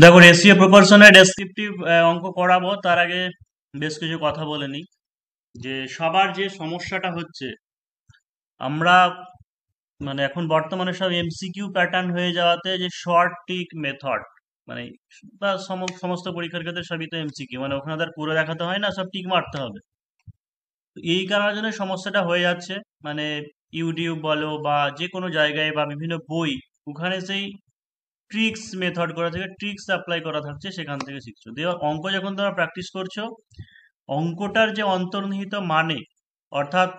দেখো, ratio প্রপোর্শনের descriptive অঙ্ক করাবো তার আগে বেশ কিছু কথা বলে নিই। যে সবার যে সমস্যাটা হচ্ছে, আমরা মানে এখন বর্তমানে সব এমসিকিউ প্যাটার্ন হয়ে যাওয়াতে যে শর্ট টিক মেথড, মানে বা সমস্ত পরীক্ষার ক্ষেত্রে সবই তো এমসিকিউ, মানে ওখানে তার পুরো দেখাতে হয় না, সব টিক মারতে হবে। তো এই কারণের জন্য সমস্যাটা হয়ে যাচ্ছে। মানে ইউটিউব বলো বা যে কোনো জায়গায় বা বিভিন্ন বই, ওখানে সেই ট্রিক্স মেথড করা থেকে ট্রিক্স অ্যাপ্লাই করা থাকছে, সেখান থেকে শিখছো। দিয়ে অঙ্ক যখন তোমরা প্র্যাকটিস করছো, অঙ্কটার যে অন্তর্নিহিত মানে, অর্থাৎ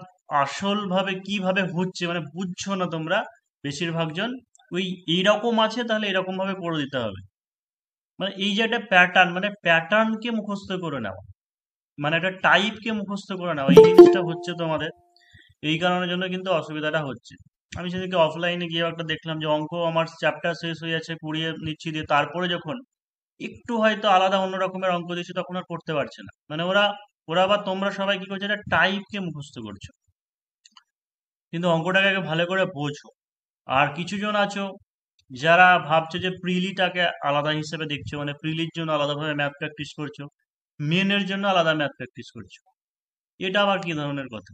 আসল ভাবে কিভাবে হচ্ছে মানে বুঝছো না তোমরা বেশিরভাগ জন। ওই এইরকম আছে তাহলে এরকম ভাবে করে দিতে হবে, মানে এই যে একটা প্যাটার্ন, মানে প্যাটার্নকে মুখস্থ করে নেওয়া, মানে একটা টাইপকে মুখস্থ করে নেওয়া, এই জিনিসটা হচ্ছে তোমাদের। এই কারণের জন্য কিন্তু অসুবিধাটা হচ্ছে। আমি সেদিকে অফলাইনে গিয়ে একটা দেখলাম যে অঙ্ক আমার চ্যাপ্টার শেষ হয়ে যাচ্ছে, পুড়িয়ে নিচ্ছি, দিয়ে তারপরে যখন একটু হয়তো আলাদা অন্য রকমের অঙ্ক দিচ্ছি তখন আর করতে পারছে না। মানে ওরা ওরা আবার তোমরা সবাই কি করছো, একটা টাইপকে মুখস্থ করছো, কিন্তু অঙ্কটাকে আগে ভালো করে বোঝো। আর কিছু জন আছো যারা ভাবছো যে প্রিলিটাকে আলাদা হিসেবে দেখছো, মানে প্রিলির জন্য আলাদাভাবে ম্যাথ প্র্যাকটিস করছো, মেনের জন্য আলাদা ম্যাথ প্র্যাকটিস করছো। এটা আবার কি ধরনের কথা?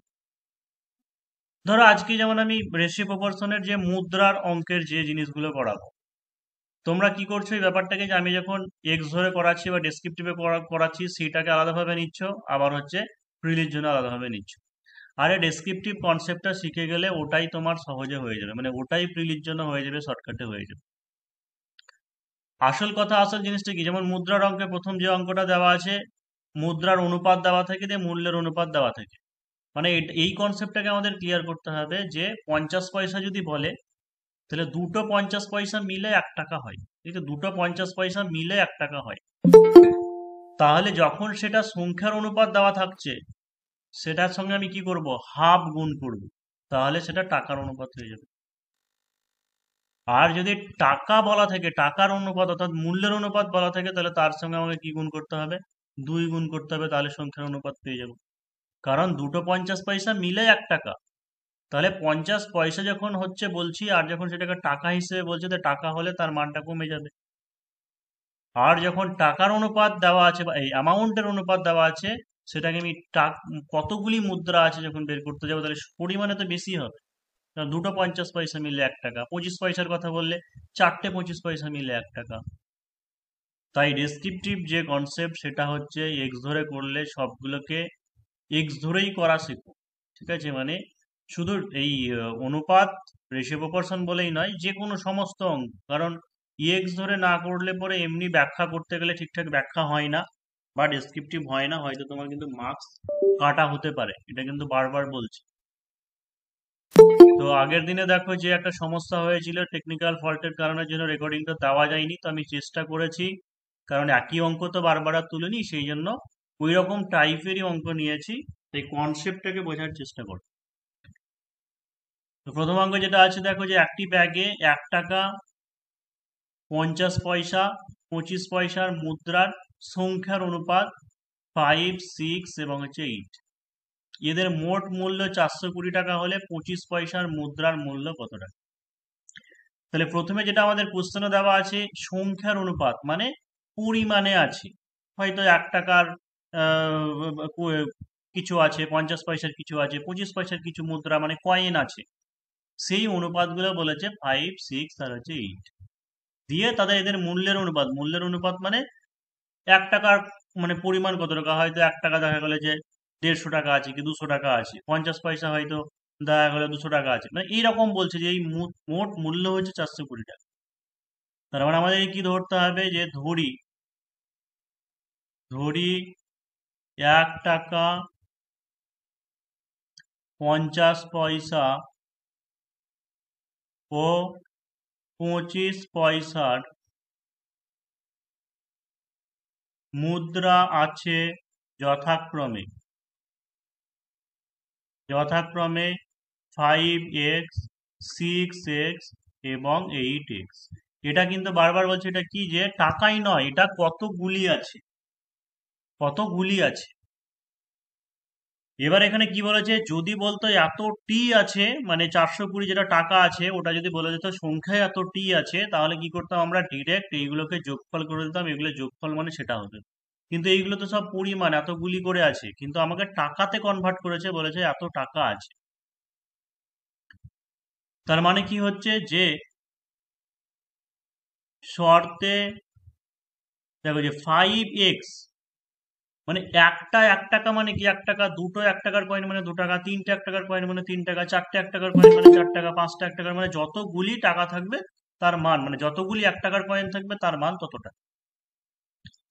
ধরো আজকে যেমন আমি রেশিও প্রপোর্শনের যে মুদ্রার অঙ্কের যে জিনিসগুলো করাবো, তোমরা কি করছো এই ব্যাপারটাকে, যে আমি যখন এক্স ধরে করাচ্ছি বা ডেসক্রিপটিভে করাচ্ছি সেটাকে আলাদাভাবে নিচ্ছ, আবার হচ্ছে প্রিলির জন্য আলাদাভাবে নিচ্ছ। আরে ডেসক্রিপটিভ কনসেপ্টটা শিখে গেলে ওটাই তোমার সহজে হয়ে যাবে, মানে ওটাই প্রিলির জন্য হয়ে যাবে, শর্টকাটে হয়ে যাবে। আসল কথা, আসল জিনিসটা কি, যেমন মুদ্রার অঙ্কে প্রথম যে অঙ্কটা দেওয়া আছে, মুদ্রার অনুপাত দেওয়া থাকে, দিয়ে মূল্যের অনুপাত দেওয়া থাকে। মানে এই কনসেপ্টটাকে আমাদের ক্লিয়ার করতে হবে যে 50 পয়সা যদি বলে, তাহলে দুটো 50 পয়সা মিলে 1 টাকা হয়। ঠিক আছে, দুটো 50 পয়সা মিলে 1 টাকা হয়। তাহলে যখন সেটা সংখ্যার অনুপাত দেওয়া থাকছে, সেটার সঙ্গে আমি কি করব, হাফ গুণ করব, তাহলে সেটা টাকার অনুপাত হয়ে যাবে। আর যদি টাকা বলা থাকে, টাকার অনুপাত অর্থাৎ মূল্যের অনুপাত বলা থাকে, তাহলে তার সঙ্গে আমাকে কি গুণ করতে হবে, 2 গুণ করতে হবে, তাহলে সংখ্যার অনুপাত পেয়ে যাবো। কারণ দুটো 50 পয়সা মিলে 1 টাকা। তাহলে 50 পয়সা যখন হচ্ছে বলছি, আর যখন সেটাকে টাকা হিসেবে বলছে, তো টাকা হলে তার মানটা কমে যাবে। আর যখন টাকার অনুপাত দেওয়া আছে বা এই অ্যামাউন্টের অনুপাত দেওয়া আছে, সেটাকে আমি কতগুলি মুদ্রা আছে যখন বের করতে যাবো, তাহলে পরিমাণে তো বেশি হবে। কারণ দুটো 50 পয়সা মিলে 1 টাকা, 25 পয়সার কথা বললে চারটে 25 পয়সা মিলে 1 টাকা। তাই ডেসক্রিপটিভ যে কনসেপ্ট, সেটা হচ্ছে এক্স ধরে করলে সবগুলোকে এক্স ধরেই করা শেখো। ঠিক আছে, মানে শুধু এই অনুপাত, রেশিও প্রপোর্শন বলেই নয়, যে কোনো সমস্ত অঙ্ক। কারণ এক্স ধরে না করলে পরে এমনি ব্যাখ্যা করতে গেলে ঠিকঠাক ব্যাখ্যা হয় না, বা ডেসক্রিপটিভ হয় না, হয়তো তোমার কিন্তু মার্কস কাটা হতে পারে, এটা কিন্তু বারবার বলছি। তো আগের দিনে দেখো যে একটা সমস্যা হয়েছিল, টেকনিক্যাল ফল্টের কারণের জন্য রেকর্ডিংটা দেওয়া যায়নি। তো আমি চেষ্টা করেছি, কারণ একই অঙ্ক তো বারবার আর তুলিনি, সেই জন্য ওই রকম টাইপেরই অঙ্ক নিয়েছি। এই কনসেপ্টটাকে বোঝার চেষ্টা করো। তো প্রথম অঙ্ক যেটা আছে, দেখো যে একটি ব্যাগে 1 টাকা, 50 পয়সা, 25 পয়সার মুদ্রার সংখ্যার অনুপাত 5, 6 এবং হচ্ছে 8। এদের মোট মূল্য 420 টাকা হলে 25 পয়সার মুদ্রার মূল্য কত টাকা? তাহলে প্রথমে যেটা আমাদের কোশ্চেনে দেওয়া আছে, সংখ্যার অনুপাত মানে পরিমাণে আছে। হয়তো 1 টাকার কিছু আছে, 50 পয়সার কিছু আছে, 25 পয়সার কিছু মুদ্রা মানে কয়েন আছে। সেই অনুপাতগুলো বলেছে 5, 6 আর হচ্ছে 8। দিয়ে তাদের এদের মূল্যের অনুপাত, মূল্যের অনুপাত মানে 1 টাকার মানে পরিমাণ কত টাকা। হয়তো 1 টাকা দেখা গেলো যে 150 টাকা আছে কি 200 টাকা আছে, 50 পয়সা হয়তো দেখা গেলো 200 টাকা আছে, মানে এইরকম বলছে যে এই মোট মূল্য হচ্ছে 420 টাকা। তার মানে আমাদের কি ধরতে হবে, যে ধরি ধরি 1 টাকা, 50 পয়সা ও 25 পয়সার মুদ্রা আছে যথাক্রমে যথাক্রমে 5x, 6x এবং 8x। এটা কিন্তু বারবার বলছে, এটা কি, যে টাকাই নয়, এটা কতগুলি আছে, কতগুলি আছে। এবার এখানে কি বলেছে, যদি বলতো এত টি আছে, মানে 420 যেটা টাকা আছে ওটা যদি বলে দিত সংখ্যায় এত টি আছে, তাহলে কি করতাম আমরা ডিরেক্ট এইগুলোকে যোগফল করে দিতাম, এগুলো যোগফল মানে সেটা হতো। কিন্তু এইগুলো তো সব পরিমাণ এতগুলি করে আছে, কিন্তু আমাকে টাকাতে কনভার্ট করেছে, বলেছে এত টাকা আছে। তার মানে কি হচ্ছে যে শর্তে দেখো যে 5x, মানে একটা 1 টাকা মানে কি 1 টাকা, দুটো 1 টাকার কয়েন মানে 2 টাকা, তিনটে 1 টাকার কয়েন মানে 3 টাকা, চারটে 1 টাকার কয়েন মানে 4 টাকা, পাঁচটা 1 টাকার মানে যতগুলি টাকা থাকবে তার মান, মানে যতগুলি 1 টাকার কয়েন থাকবে তার মান ততটা।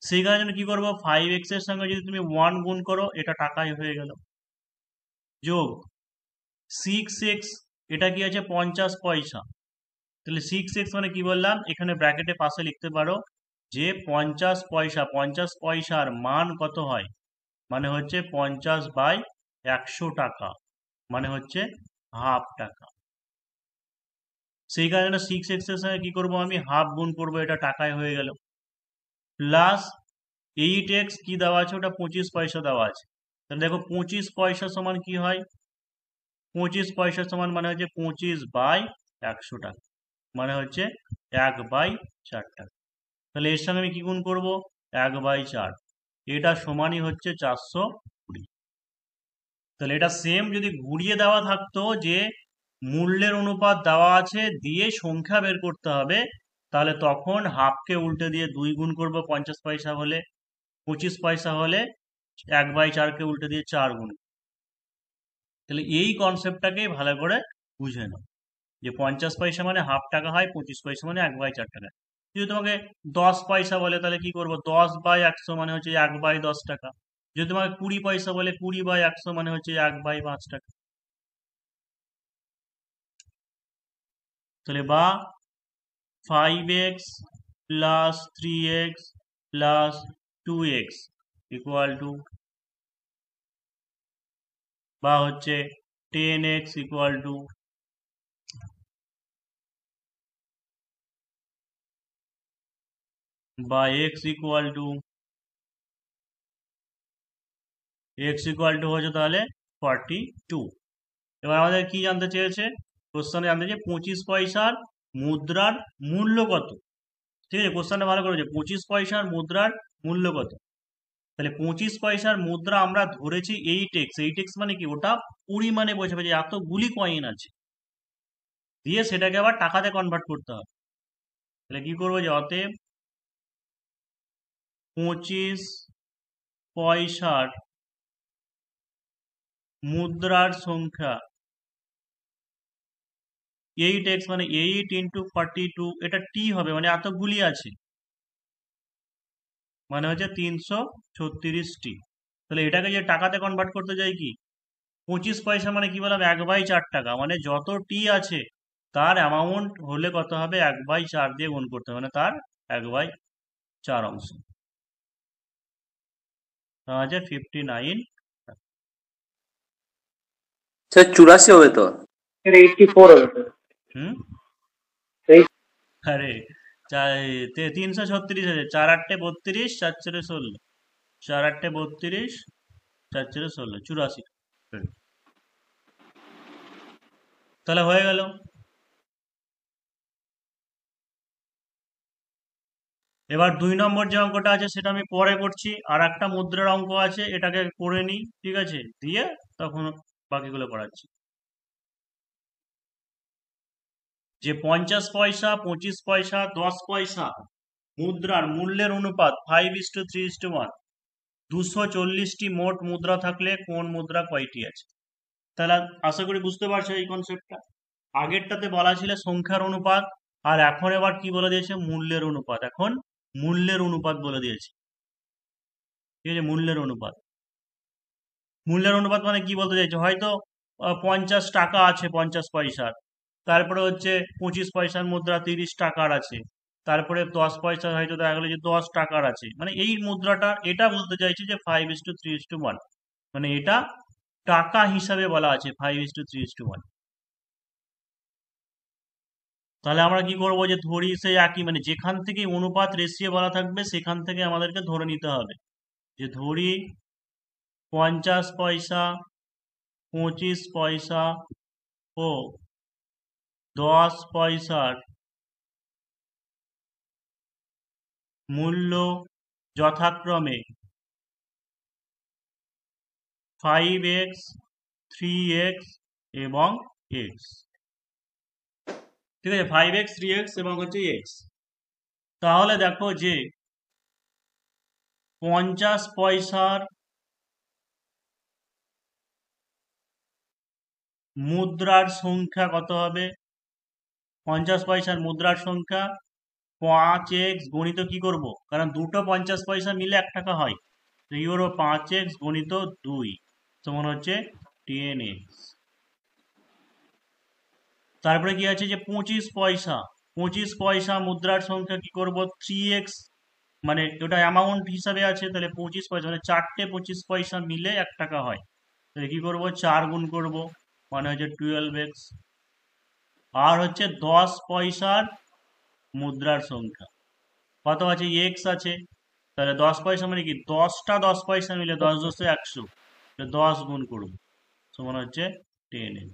সেই কারণে কি করবো, 5x এর সঙ্গে যদি তুমি 1 গুণ করো, এটা টাকাই হয়ে গেল। যোগ 6x, এটা কি আছে 50 পয়সা। তাহলে 6x মানে কি বললাম, এখানে ব্র্যাকেটে পাশে লিখতে পারো যে 50 পয়সা, 50 পয়সার মান কত হয়, মানে হচ্ছে 50/100 টাকা, মানে হচ্ছে হাফ টাকা। সেই কারণে 6x এর সঙ্গে কি করবো, আমি হাফ গুণ করবো, এটা টাকায় হয়ে গেল। প্লাস 8x কি দেওয়া আছে, ওটা 25 পয়সা দেওয়া আছে। তাহলে দেখো 25 পয়সা সমান কি হয়, 25 পয়সা সমান মানে হচ্ছে 25/100 টাকা, মানে হচ্ছে 1/4 টাকা। তাহলে এর সঙ্গে আমি কি গুণ করবো, 1/4, এটা সমানই হচ্ছে 420। তাহলে এটা সেম যদি ঘুরিয়ে দেওয়া থাকতো যে মূল্যের অনুপাত দেওয়া আছে দিয়ে সংখ্যা বের করতে হবে, তাহলে তখন হাফকে উল্টে দিয়ে 2 গুণ করবো 50 পয়সা হলে, 25 পয়সা হলে 1/4কে উল্টে দিয়ে 4 গুণ। তাহলে এই কনসেপ্টটাকেই ভালো করে বুঝে নাও যে 50 পয়সা মানে হাফ টাকা হয়, 25 পয়সা মানে 1/4 টাকা। যদি তোমাকে 10 পয়সা বলে তাহলে কি করবো, 10/100 মানে হচ্ছে 1/10 টাকা। যদি তোমাকে 20 পয়সা বলে 20/100 মানে হচ্ছে 1/5 টাকা। তাহলে বা 5x plus 3x plus 2x equal to, বা হচ্ছে 10x ইকুয়াল টু, বা x ইকুয়াল টু হচ্ছে তাহলে 42। এবার আমাদের কি জানতে চেয়েছে, কোশ্চেনে জানতে চেয়ে 25 পয়সার মুদ্রার মূল্য কত। ঠিক আছে, কোশ্চেনটা ভালো করেছে, 25 পয়সার মুদ্রার মূল্য কত। তাহলে 25 পয়সার মুদ্রা আমরা ধরেছি 8x, 8x মানে কি, ওটা পরিমাণে বোঝাবে যে এতগুলি কয়েন আছে, দিয়ে সেটাকে আবার টাকাতে কনভার্ট করতে হবে। তাহলে কি করবো, যে অতএব 25 পয়সার মুদ্রার সংখ্যা 8x, মানে 8 × 42, এটা টি হবে, মানে এতগুলি আছে, মানে হচ্ছে 336টি। তাহলে এটাকে যে টাকাতে কনভার্ট করতে যাই কি, 25 পয়সা মানে কি বললাম, 1/4 টাকা, মানে যত টি আছে তার অ্যামাউন্ট হলে কত হবে, 1/4 দিয়ে গুণ করতে হবে, মানে তার 1/4 অংশ, তা আছে 59। স্যার 84 হবে তো? এটা 84 হবে তো। হুম, এই আরে 336 আছে, 4 × 8 = 32, 4 × 4 = 16, 4 × 8 = 32, 4 × 4 = 16, 84। তাহলে হয়ে গেল। এবার 2 নম্বর যে অঙ্কটা আছে সেটা আমি পরে করছি, আর একটা মুদ্রার অঙ্ক আছে, এটাকে করে নিই, ঠিক আছে, দিয়ে তখন বাকিগুলো করাচ্ছি। যে 50 পয়সা, 25 পয়সা, 10 পয়সা মুদ্রার মূল্যের অনুপাত 5:3:1, 240টি মোট মুদ্রা থাকলে কোন মুদ্রা কয়টি আছে। তাহলে আশা করি বুঝতে পারছো এই কনসেপ্টটা। আগেরটাতে বলা ছিল সংখ্যার অনুপাত, আর এখন এবার কি বলে দিয়েছে, মূল্যের অনুপাত। এখন মূল্যের অনুপাত বলে দিয়েছে, ঠিক আছে, মূল্যের অনুপাত। মূল্যের অনুপাত মানে কি বলতে চাইছে, হয়তো 50 টাকা আছে 50 পয়সার, তারপরে হচ্ছে 25 পয়সার মুদ্রা 30 টাকার আছে, তারপরে 10 পয়সা হয়তো দেখা গেলো যে 10 টাকার আছে, মানে এই মুদ্রাটা এটা বলতে চাইছে যে 5:3:1, মানে এটা টাকা হিসাবে বলা আছে 5:3:1। তাহলে আমরা কি করবো, যে ধরি সেই একই, মানে যেখান থেকে অনুপাত রেশিও বলা থাকবে সেখান থেকে আমাদেরকে ধরে নিতে হবে, যে ধরি 50 পয়সা 25 পয়সা ও 10 পয়সার মূল্য যথাক্রমে 5x, 3x এবং x। ঠিক আছে, 5x, 3x এবং হচ্ছে x। তাহলে দেখো যে 50 পয়সার মুদ্রার সংখ্যা কত হবে? 50 পয়সার মুদ্রার সংখ্যা 5x গণিত কি করব, কারণ দুটো 50 পয়সা মিলে 1 টাকা হয়, তো কি করবো 5x গণিত 2 সমান হচ্ছে 10x। তারপরে কি আছে যে 25 পয়সা মুদ্রার সংখ্যা কি করব 3x, মানে ওটা অ্যামাউন্ট হিসাবে আছে, তাহলে 25 পয়সা মানে চারটে 25 পয়সা মিলে 1 টাকা হয়, তাহলে কি করব 4 গুণ করব, মানে হচ্ছে 12x। আর হচ্ছে 10 পয়সার মুদ্রার সংখ্যা কত আছে, x আছে, তাহলে 10 পয়সা মানে কি 10টা 10 পয়সা মিলে 10 10 100, 10 গুণ করব সমান হচ্ছে 10x।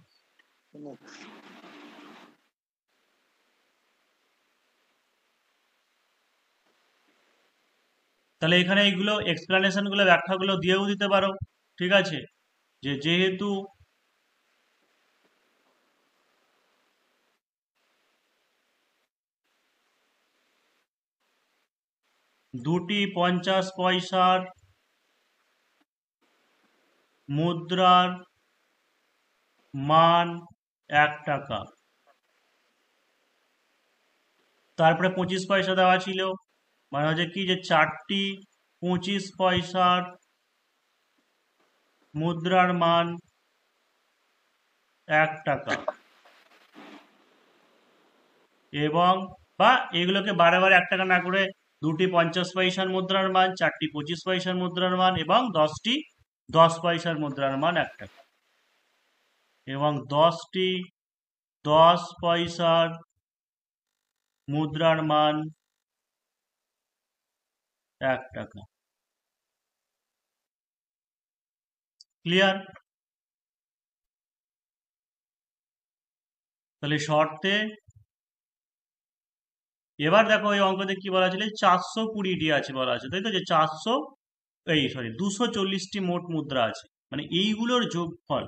তাহলে এখানে এইগুলো এক্সপ্লানেশন গুলো ব্যাখ্যাগুলো দিয়েও দিতে পারো। ঠিক আছে, যে যেহেতু দুটি 50 পয়সার মুদ্রার মান 1 টাকা, তারপরে 25 পয়সা দেওয়া ছিল, মানে হচ্ছে কি যে চারটি 25 পয়সার মুদ্রার মান 1 টাকা, এবং বা এগুলোকে বারে বারে 1 টাকা না করে দুটি 50 পয়সার মুদ্রার মান, চারটি 25 পয়সার মুদ্রার মান এবং 10টি 10 পয়সার মুদ্রার মান 1 টাকা, এবং 10টি 10 পয়সার মুদ্রার মান 1 টাকা। ক্লিয়ার? তাহলে শর্তে এবার দেখো এই অঙ্কতে কি বলা ছিল, 420টি আছে বলা আছে, তাই তো, যে 240টি মোট মুদ্রা আছে, মানে এইগুলোর যোগফল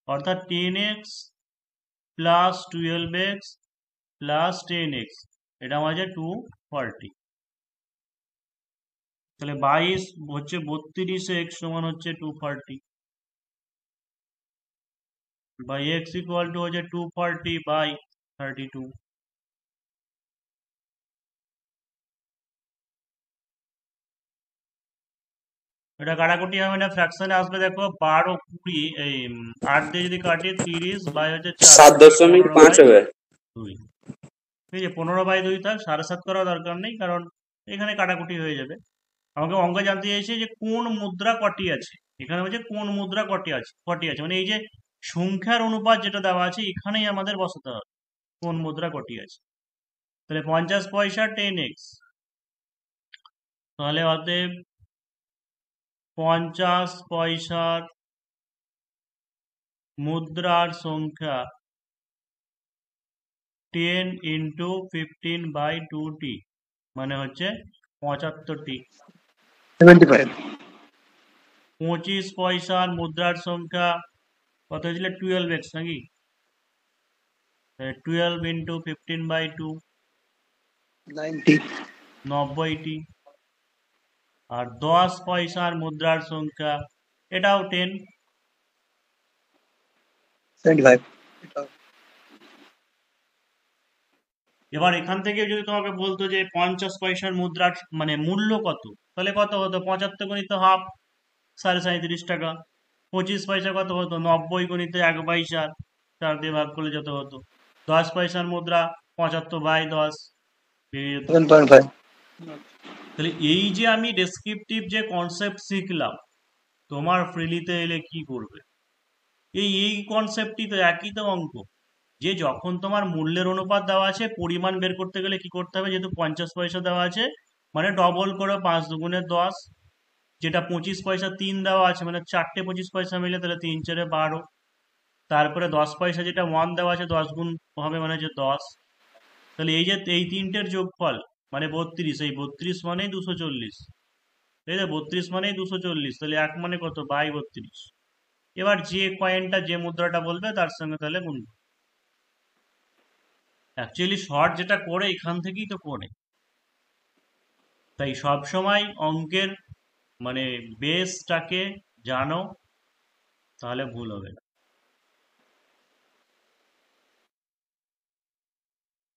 অর্থাৎ 10x plus 12x plus 10x, এটা আমার যে 240। তাহলে 22 হচ্ছে 32x সমান হচ্ছে 240, বা x ইকুয়াল টু হচ্ছে 240 বাই 32। এটা কাটাকুটি হবে না, ফ্র্যাকশনে আসবে, দেখো 12 20 এই 8 দিয়ে যদি কাটি 30 বাই হচ্ছে 4, 7.5 হবে। 2, ঠিক আছে, 15/2 থাক, 7.5 করার দরকার নেই, কারণ এখানে কাটাকুটি হয়ে যাবে। আমাকে অঙ্ক জানতে চাইছে যে কোন মুদ্রা কটি আছে, এখানে হচ্ছে কোন মুদ্রা কটি আছে, মানে এই যে সংখ্যার অনুপাত যেটা দেওয়া আছে এখানেই আমাদের বসাতে হবে কোন মুদ্রা কটি আছে। তাহলে 50 পয়সা 10x, তাহলে অতএব 50 পয়সার মুদ্রার সংখ্যা 10 ইন্টু 15/2t, মানে হচ্ছে 75টি। 75। 25 পয়সার মুদ্রার সংখ্যা কত হয়েছিল 12x নাকি, 12 ইন্টু 15/2 90টি। আর 10 পয়সার মুদ্রার সংখ্যা এটাও 10। 75। এবার এখান থেকে যদি তোমাকে বলতো যে 50 পয়সার মুদ্রার মানে মূল্য কত, তাহলে কত হতো, 75 গণিত হাফ 37.5 টাকা। 25 পয়সা কত হতো, 90 গণিত 1 পয়সা, 4 দিয়ে ভাগ করলে যত হতো। 10 পয়সার মুদ্রা 75/10 বেরিয়ে যেত। 7.5। তাহলে এই যে আমি ডেসক্রিপটিভ যে কনসেপ্ট শিখলাম, তোমার ফ্রিলিতে এলে কি করবে, এই কনসেপ্টই তো, একই তো অঙ্ক, যে যখন তোমার মূল্যের অনুপাত দেওয়া আছে পরিমাণ বের করতে গেলে কি করতে হবে, যেহেতু 50 পয়সা দেওয়া আছে মানে ডবল করে 5 দুগুণে 10, যেটা 25 পয়সা 3 দেওয়া আছে, মানে 4টে 25 পয়সা মিলে তাহলে 3 4 12। তারপরে 10 পয়সা যেটা 1 দেওয়া আছে 10 গুণ হবে মানে যে 10। তাহলে এই যে এই তিনটের যোগফল মানে 32, এই 32 মানেই 240, তাই তো? 32 মানেই 240, তাহলে 1 মানে কত, বাই 32। এবার যে কয়েনটা যে মুদ্রাটা বলবে তার সঙ্গে তাহলে গুণ। অ্যাকচুয়ালি শর্ট যেটা করে এখান থেকেই তো করে, তাই সব সময় অঙ্কের মানে বেসটাকে জানো, তাহলে ভুল হবে না।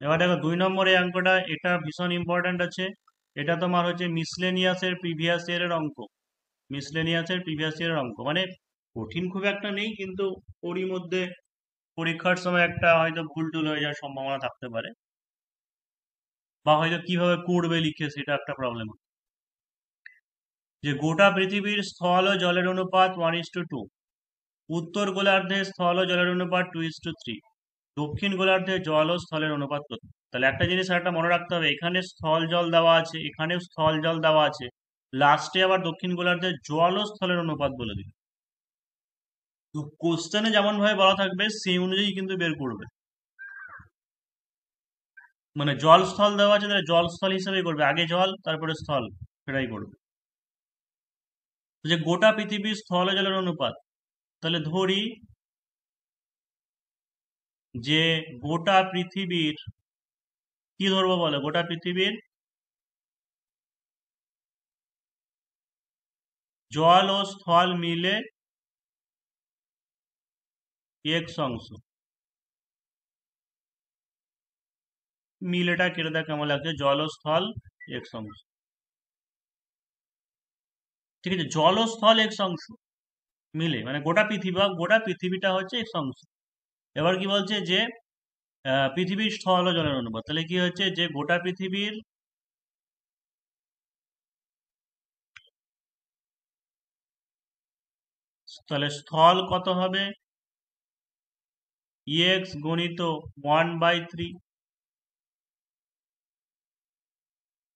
এবার দেখো 2 নম্বরে অঙ্কটা, এটা ভীষণ ইম্পর্ট্যান্ট আছে। এটা তোমার হচ্ছে মিসলেনিয়াসের প্রিভিয়াস ইয়ারের অঙ্ক। মিসলেনিয়াসের প্রিভিয়াস ইয়ারের অঙ্ক মানে কঠিন খুব একটা নেই, কিন্তু ওরই মধ্যে পরীক্ষার সময় একটা হয়তো ভুল টুল হয়ে যাওয়ার সম্ভাবনা থাকতে পারে, বা হয়তো কিভাবে করবে লিখে সেটা একটা প্রবলেম। যে গোটা পৃথিবীর স্থল ও জলের অনুপাত 1:2, উত্তর গোলার্ধে স্থল ও জলের অনুপাত 2:3, দক্ষিণ গোলার্ধে জল ও স্থলের অনুপাত কত? তাহলে একটা জিনিস একটা মনে রাখতে হবে, এখানে স্থল জল দেওয়া আছে, এখানেও স্থল জল দেওয়া আছে, লাস্টে আবার দক্ষিণ গোলার্ধে জল ও স্থলের অনুপাত বলে দিল। তো কোশ্চেনে যেমন ভাবে বলা থাকবে সেই অনুযায়ী কিন্তু বের করবে। মানে জল স্থল দেওয়া আছে তাহলে জল স্থল হিসেবেই করবে, আগে জল তারপরে স্থল, সেটাই করবে। যে গোটা পৃথিবীর স্থল ও জলের অনুপাত, তাহলে ধরি যে গোটা পৃথিবীর, কি ধরবো বলো, গোটা পৃথিবীর জল ও স্থল মিলে x অংশ। মিলেটা কেটে দেখ কেমন লাগছে, জল ও স্থল x অংশ। ঠিক আছে, জল ও স্থল x অংশ মিলে মানে গোটা পৃথিবী, বা গোটা পৃথিবীটা হচ্ছে x অংশ। এবার কি বলছে যে পৃথিবীর স্থল ও জলের অনুপাত, তাহলে কি হচ্ছে যে গোটা পৃথিবীর তাহলে স্থল কত হবে, x গণিত 1/3,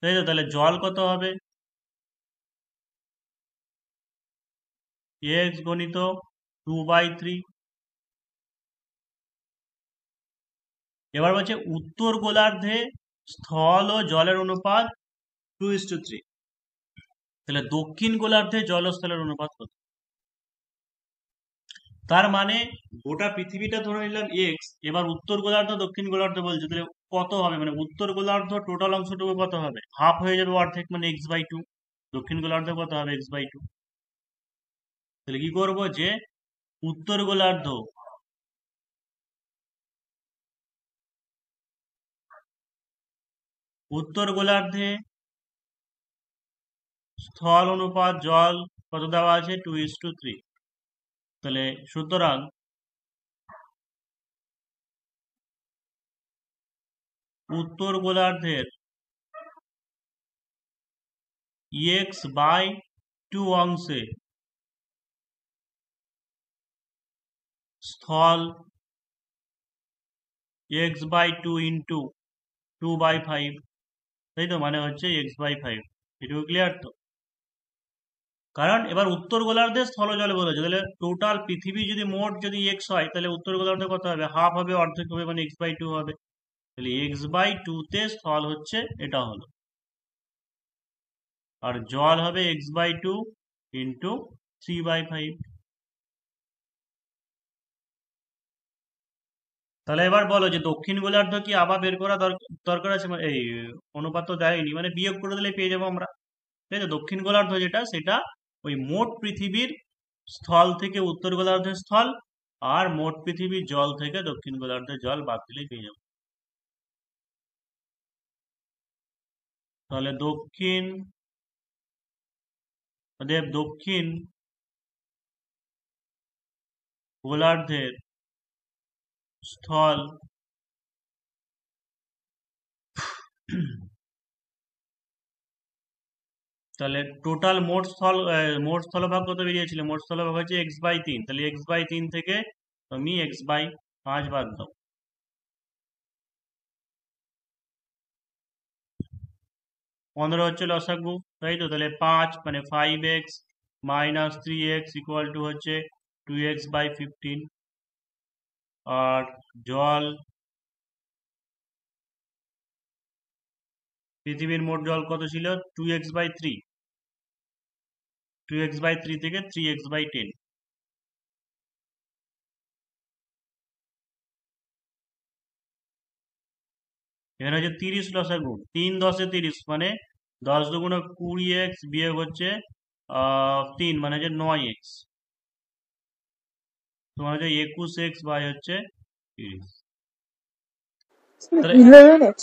তাই তো? তাহলে জল কত হবে, x গণিত 2/3। এবার বলছে উত্তর গোলার্ধে স্থল ও জলের অনুপাত 2:3, তাহলে দক্ষিণ গোলার্ধে জল ও স্থলের অনুপাত কত? তার মানে গোটা পৃথিবীটা ধরে নিলাম এক্স, এবার উত্তর গোলার্ধ দক্ষিণ গোলার্ধ বলছে, তাহলে কত হবে, মানে উত্তর গোলার্ধ টোটাল অংশটুকু কত হবে, হাফ হয়ে যাবে অর্ধেক, মানে x/2। দক্ষিণ গোলার্ধ কত হবে, x/2। তাহলে কি করব যে উত্তর গোলার্ধ উত্তর গোলার্ধে স্থল অনুপাত জল কত দেওয়া আছে, 2:3। তাহলে সুতরাং উত্তর গোলার্ধের x/2 অংশে স্থল x/2 ইন্টু 2/5, তাই তো? মানে হচ্ছে x/5। এটুকু ক্লিয়ার তো? কারণ এবার উত্তর গোলার্ধে স্থল জলে বলেছে, তাহলে টোটাল পৃথিবী যদি মোট যদি এক্স হয়, তাহলে উত্তর গোলার্ধে কত হবে, হাফ হবে অর্ধেক হবে, মানে x/2 হবে। তাহলে x/2 তে স্থল হচ্ছে এটা হলো, আর জল হবে x/2 ইন্টু 3/5। তাহলে এবার বলো যে দক্ষিণ গোলার্ধ কি আবার বের করা দরকার আছে, মানে এই অনুপাত তো দেয়নি, মানে বিয়োগ করে দিলে পেয়ে যাবো আমরা, তাই তো? দক্ষিণ গোলার্ধ যেটা সেটা ওই মোট পৃথিবীর স্থল থেকে উত্তর গোলার্ধের স্থল, আর মোট পৃথিবীর জল থেকে দক্ষিণ গোলার্ধের জল বাদ দিলেই পেয়ে যাবো। তাহলে দক্ষিণ গোলার্ধের স্থল তাহলে টোটাল মোট স্থলভাগ কত বেরিয়েছিল, মোট স্থলভাগ হচ্ছে x/3, তাহলে x/3 থেকে তুমি x/5 বাদ দাও। 15 হচ্ছে লসাগু, তাই তো? তাহলে 5 মানে 5x minus 3x equal to হচ্ছে 2x/15। আর জল, পৃথিবীর মোট জল কত ছিল? 2x/3, 2x/3 থেকে 3x/10। এখানে হচ্ছে 30 লসাগু, 3 10 30 মানে 10 দুগুণে 20x বিয়োগ হচ্ছে 3 মানে হচ্ছে 9x, তোমার হচ্ছে 21x বাই হচ্ছে 30। তাহলে 11x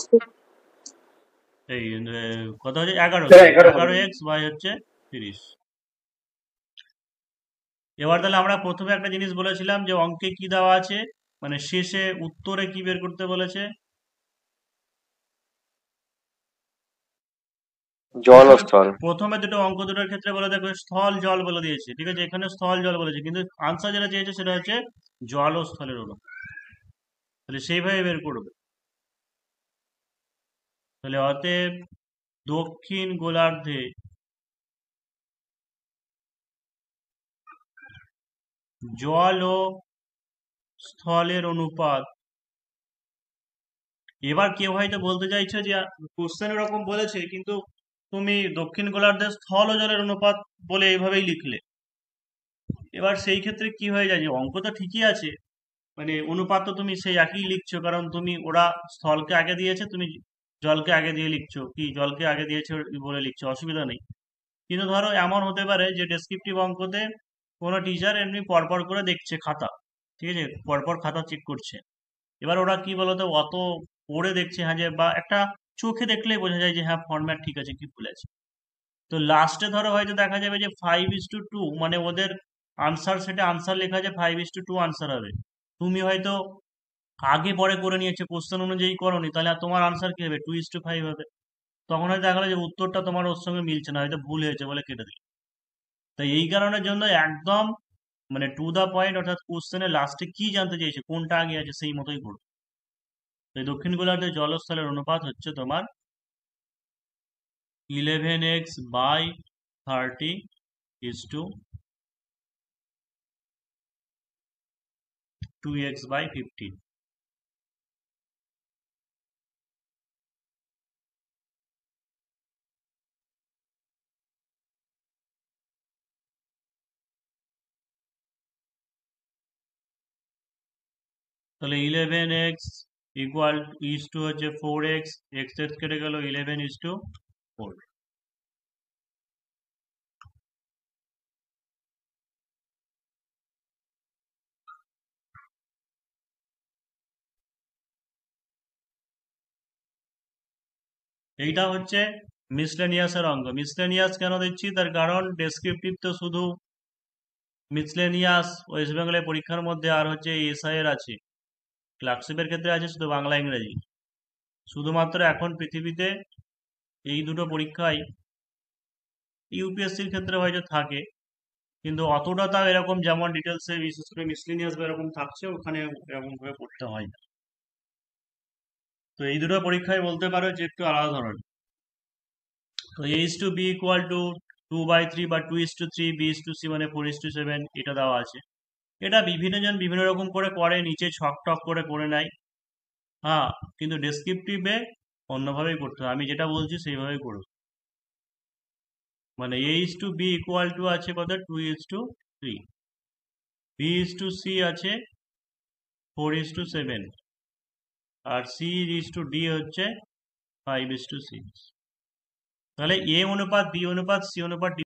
এই কত হচ্ছে 11, হ্যাঁ, 11 হবে। 11x বাই হচ্ছে 30। এবার তাহলে আমরা প্রথমে একটা জিনিস বলেছিলাম যে অঙ্কে কি দেওয়া আছে, মানে শেষে উত্তরে কি বের করতে বলেছে? জল ও স্থল। প্রথমে দুটো অঙ্ক দুটোর ক্ষেত্রে বলে দেখো স্থল জল বলে দিয়েছে, ঠিক আছে? এখানে স্থল জল বলেছে, কিন্তু আনসার যেটা চেয়েছে সেটা হচ্ছে জল ও স্থলের অনুপাত। তাহলে সেইভাবে বের করবে। তাহলে অতএব দক্ষিণ গোলার্ধে জল ও স্থলের অনুপাত। এবার কেউ হয়তো বলতে চাইছো যে কোশ্চেন এরকম বলেছে কিন্তু তুমি দক্ষিণ গোলার্ধে স্থল ও জলের অনুপাত বলে এইভাবেই লিখলে। এবার সেই ক্ষেত্রে কি হয়ে যায়, যে অঙ্ক তো ঠিকই আছে, মানে অনুপাত তো তুমি সেই একই লিখছো, কারণ তুমি ওরা স্থলকে আগে দিয়েছে, তুমি জলকে আগে দিয়ে লিখছো, কি জলকে আগে দিয়েছে বলে লিখছো, অসুবিধা নেই। কিন্তু ধরো এমন হতে পারে যে ডেসক্রিপটিভ অঙ্কতে কোনো টিচার এমনি পরপর করে দেখছে খাতা, ঠিক আছে, পরপর খাতা চেক করছে। এবার ওরা কি বলতো, অত পড়ে দেখছে, হ্যাঁ, যে বা একটা চোখে দেখলেই বোঝা যায় যে হ্যাঁ ফরম্যাট ঠিক আছে, কি ভুল আছে। তো লাস্টে ধরো হয়তো দেখা যাবে যে 5:2, মানে ওদের আনসার সেটা আনসার লেখা আছে 5:2 আনসার হবে। তুমি হয়তো আগে পরে করে নিয়েছো, কোশ্চেন অনুযায়ী করোনি, তাহলে তোমার আনসার কি হবে? 2:5 হবে। তখন হয়তো দেখা গেলো যে উত্তরটা তোমার ওর সঙ্গে মিলছে না, হয়তো ভুল হয়েছে বলে কেটে দিল। তাই এই কারণের জন্য একদম মানে টু দা পয়েন্ট, অর্থাৎ কোশ্চেনের লাস্টে কি জানতে চাইছে, কোনটা আগে আছে সেই মতোই করবে। তাই দক্ষিণ গোলার্ধে জলস্থলের অনুপাত হচ্ছে তোমার 11x/30 2x/15। তাহলে 11x ইকুয়াল ইজ টু হচ্ছে 4x, x x কেটে গেল, 11:4। এইটা হচ্ছে মিসলেনিয়াসের অঙ্ক। মিসলেনিয়াস কেন দিচ্ছি, তার কারণ ডেসক্রিপটিভ তো শুধু মিসলেনিয়াস ওয়েস্ট বেঙ্গলের পরীক্ষার মধ্যে, আর হচ্ছে এসআই এর আছে, ক্লার্কশিপের ক্ষেত্রে আছে শুধু বাংলা ইংরেজি। শুধুমাত্র এখন পৃথিবীতে এই দুটো পরীক্ষায় ইউপিএসসির ক্ষেত্রে হয়তো থাকে, কিন্তু অতটা তাও এরকম যেমন ডিটেলসে বিশেষ করে মিসলেনিয়াস বা এরকম থাকছে, ওখানে এরকম ভাবে পড়তে হয় না। তো এই দুটো পরীক্ষায় বলতে পারো যে একটু আলাদা ধরনের। তো a/b ইকুয়াল টু 2/3 বা 2:3, b/c মানে 4:7 এটা দেওয়া আছে। এটা বিভিন্ন জন বিভিন্ন রকম করে করে, নিচে ছক টক করে করে নেয়। হ্যাঁ, কিন্তু ডেসক্রিপটিভে অন্যভাবেই করতে হয়, আমি যেটা বলছি সেইভাবেই করো। মানে a/b ইকুয়াল টু আছে কত? 2:3, b/c আছে 4:7, আর c/d হচ্ছে 5:6। তাহলে a অনুপাত b অনুপাত c অনুপাত